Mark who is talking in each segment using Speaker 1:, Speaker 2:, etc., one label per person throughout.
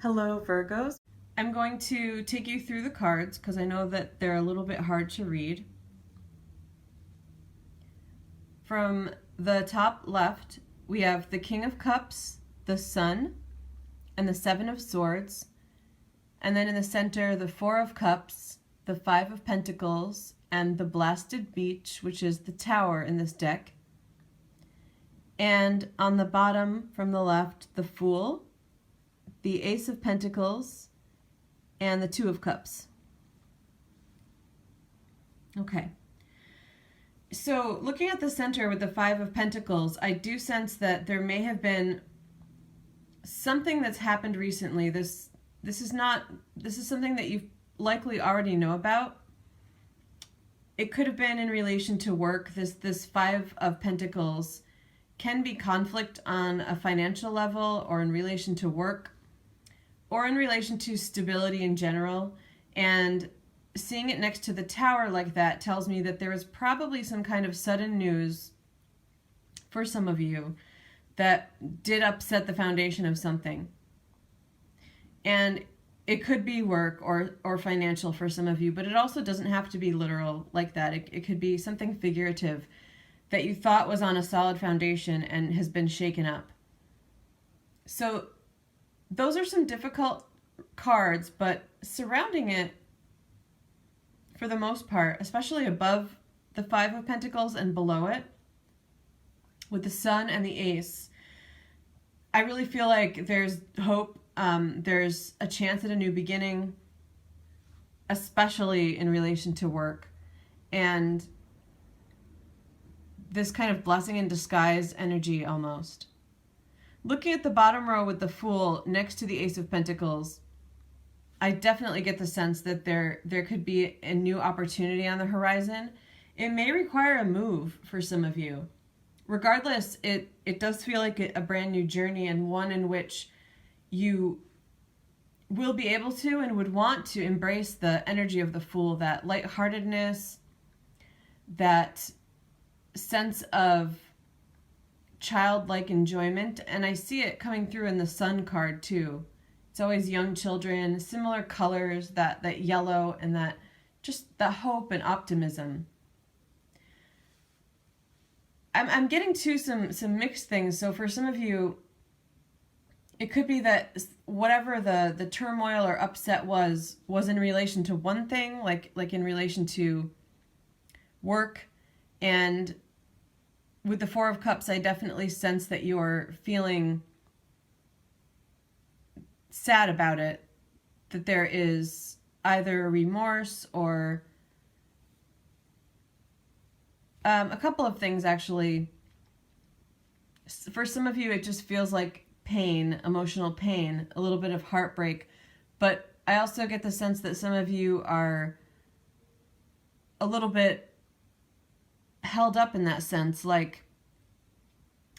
Speaker 1: Hello, Virgos. I'm going to take you through the cards because I know that they're a little bit hard to read. From the top left, we have the King of Cups, the Sun, and the Seven of Swords. And then in the center, the Four of Cups, the Five of Pentacles, and the Blasted Beach, which is the Tower in this deck. And on the bottom from the left, the Fool, the Ace of Pentacles, and the Two of Cups. Okay. So looking at the center with the Five of Pentacles, I do sense that there may have been something that's happened recently. This is something that you likely already know about. It could have been in relation to work. This Five of Pentacles can be conflict on a financial level or in relation to work or in relation to stability in general. And seeing it next to the Tower like that tells me that there was probably some kind of sudden news for some of you that did upset the foundation of something. And it could be work or financial for some of you, but it also doesn't have to be literal like that. It could be something figurative that you thought was on a solid foundation and has been shaken up. So those are some difficult cards, but surrounding it, for the most part, especially above the Five of Pentacles and below it, with the Sun and the Ace, I really feel like there's hope. There's a chance at a new beginning, especially in relation to work. And this kind of blessing in disguise energy almost. Looking at the bottom row with the Fool next to the Ace of Pentacles, I definitely get the sense that there could be a new opportunity on the horizon. It may require a move for some of you. Regardless, it does feel like a brand new journey, and one in which you will be able to and would want to embrace the energy of the Fool, that lightheartedness, that sense of childlike enjoyment. And I see it coming through in the Sun card too. It's always young children, similar colors, that yellow, and that just the hope and optimism. I'm getting to some mixed things. So for some of you, it could be that whatever the turmoil or upset was in relation to one thing, like in relation to work. And with the Four of Cups, I definitely sense that you're feeling sad about it, that there is either remorse or a couple of things actually. For some of you, it just feels like pain, emotional pain, a little bit of heartbreak. But I also get the sense that some of you are a little bit held up in that sense, like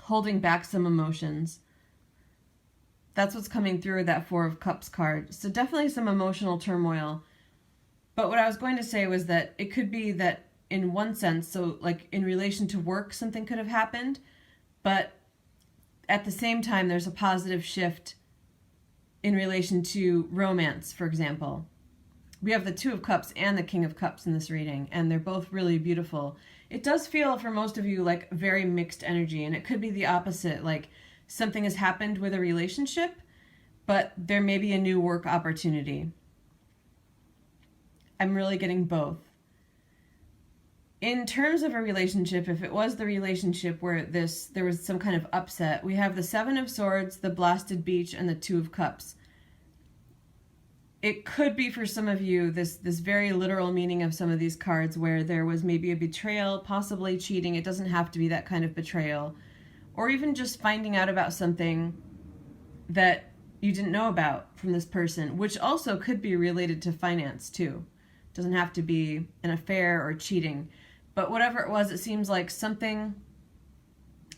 Speaker 1: holding back some emotions. That's what's coming through that Four of Cups card. So definitely some emotional turmoil. But what I was going to say was that it could be that in one sense, so like in relation to work, something could have happened, but at the same time, there's a positive shift in relation to romance, for example. We have the Two of Cups and the King of Cups in this reading, and they're both really beautiful. It does feel for most of you like very mixed energy, and it could be the opposite, like something has happened with a relationship, but there may be a new work opportunity. I'm really getting both. In terms of a relationship, if it was the relationship where there was some kind of upset, we have the Seven of Swords, the Blasted Beach, and the Two of Cups. It could be for some of you this very literal meaning of some of these cards where there was maybe a betrayal, possibly cheating. It doesn't have to be that kind of betrayal. Or even just finding out about something that you didn't know about from this person, which also could be related to finance too. It doesn't have to be an affair or cheating. But whatever it was, it seems like something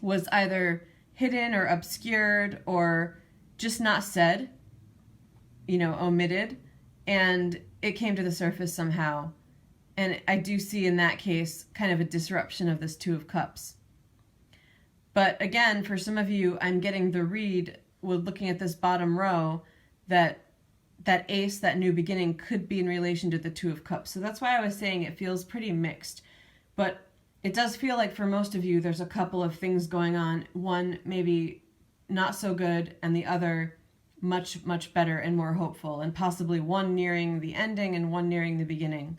Speaker 1: was either hidden or obscured or just not said, omitted, and it came to the surface somehow. And I do see in that case kind of a disruption of this Two of Cups. But again, for some of you, I'm getting the read with looking at this bottom row that ace, that new beginning, could be in relation to the Two of Cups. So that's why I was saying it feels pretty mixed. But it does feel like for most of you, there's a couple of things going on. One maybe not so good, and the other much, much better and more hopeful, and possibly one nearing the ending and one nearing the beginning.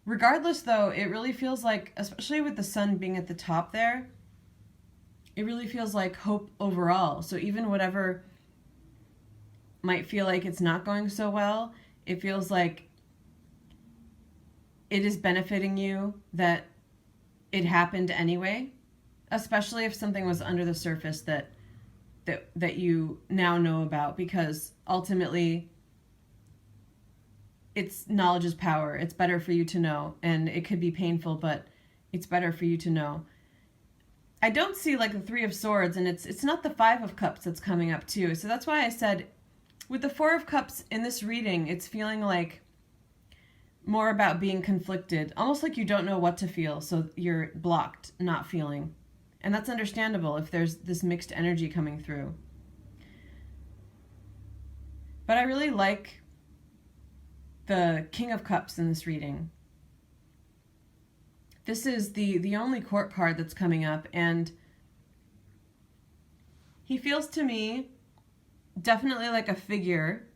Speaker 1: Regardless, though, it really feels like, especially with the sun being at the top there, it really feels like hope overall. So even whatever might feel like it's not going so well, it feels like it is benefiting you that it happened anyway, especially if something was under the surface that you now know about, because ultimately it's knowledge is power. It's better for you to know, and it could be painful, but it's better for you to know. I don't see like the Three of Swords, and it's not the Five of Cups that's coming up too. So that's why I said with the Four of Cups in this reading, it's feeling like more about being conflicted, almost like you don't know what to feel, so you're blocked, not feeling. And that's understandable if there's this mixed energy coming through. But I really like the King of Cups in this reading. This is the only court card that's coming up, and he feels to me definitely like a figure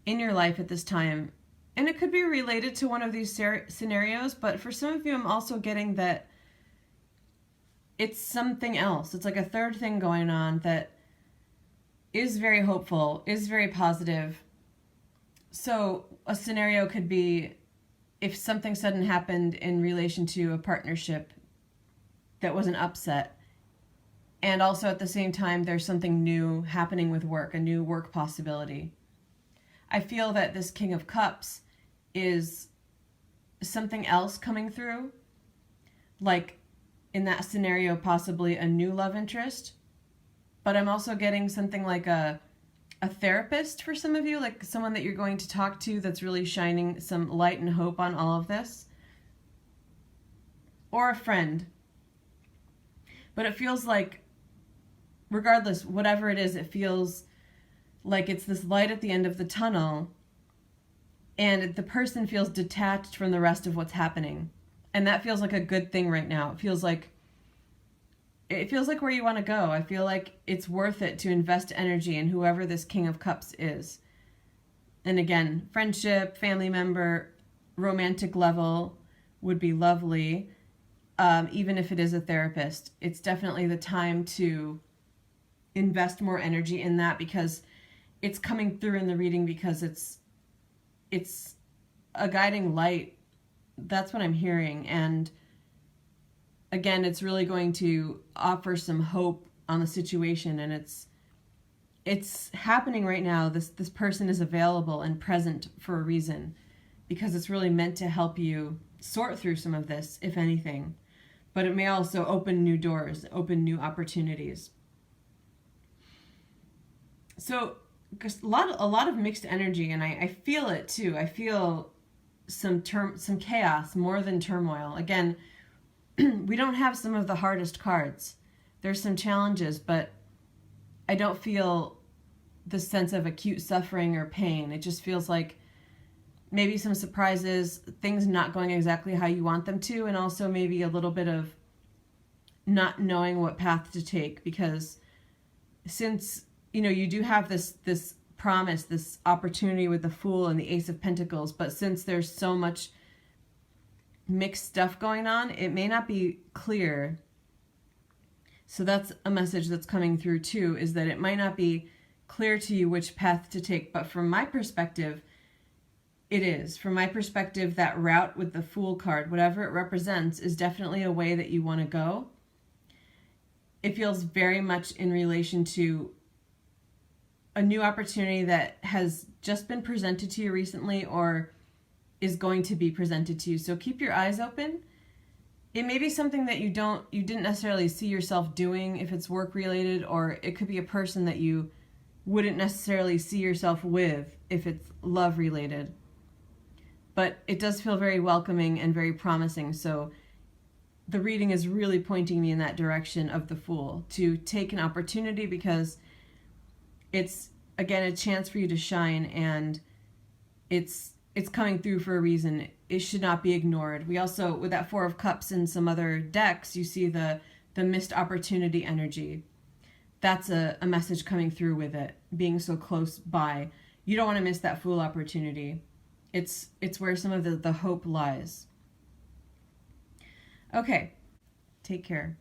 Speaker 1: in your life at this time. And it could be related to one of these scenarios, but for some of you, I'm also getting that it's something else. It's like a third thing going on that is very hopeful, is very positive. So a scenario could be if something sudden happened in relation to a partnership that was an upset, and also at the same time there's something new happening with work, a new work possibility. I feel that this King of Cups is something else coming through, like in that scenario possibly a new love interest, but I'm also getting something like a therapist for some of you, like someone that you're going to talk to that's really shining some light and hope on all of this, or a friend. But it feels like, regardless, whatever it is, it feels like it's this light at the end of the tunnel, and the person feels detached from the rest of what's happening. And that feels like a good thing right now. It feels like where you want to go. I feel like it's worth it to invest energy in whoever this King of Cups is. And again, friendship, family member, romantic level would be lovely. Even if it is a therapist, it's definitely the time to invest more energy in that, because it's coming through in the reading, because it's a guiding light. That's what I'm hearing. And again, it's really going to offer some hope on the situation, and it's happening right now. This person is available and present for a reason, because it's really meant to help you sort through some of this, if anything. But it may also open new doors, open new opportunities. So a lot of mixed energy, and I feel it too. I feel some chaos more than turmoil. Again, we don't have some of the hardest cards. There's some challenges, but I don't feel the sense of acute suffering or pain. It just feels like maybe some surprises, things not going exactly how you want them to, and also maybe a little bit of not knowing what path to take, because since you do have this promise, this opportunity with the Fool and the Ace of Pentacles, but since there's so much mixed stuff going on, it may not be clear. So that's a message that's coming through too, is that it might not be clear to you which path to take. But from my perspective, it is. From my perspective, that route with the Fool card, whatever it represents, is definitely a way that you want to go. It feels very much in relation to a new opportunity that has just been presented to you recently, or is going to be presented to you. So keep your eyes open. It may be something that you didn't necessarily see yourself doing if it's work related, or it could be a person that you wouldn't necessarily see yourself with if it's love related. But it does feel very welcoming and very promising. So the reading is really pointing me in that direction of the Fool, to take an opportunity, because it's again, a chance for you to shine, and it's coming through for a reason. It should not be ignored. We also, with that Four of Cups and some other decks, you see the missed opportunity energy. That's a message coming through with it, being so close by. You don't want to miss that Fool opportunity. It's where some of the hope lies. Okay, take care.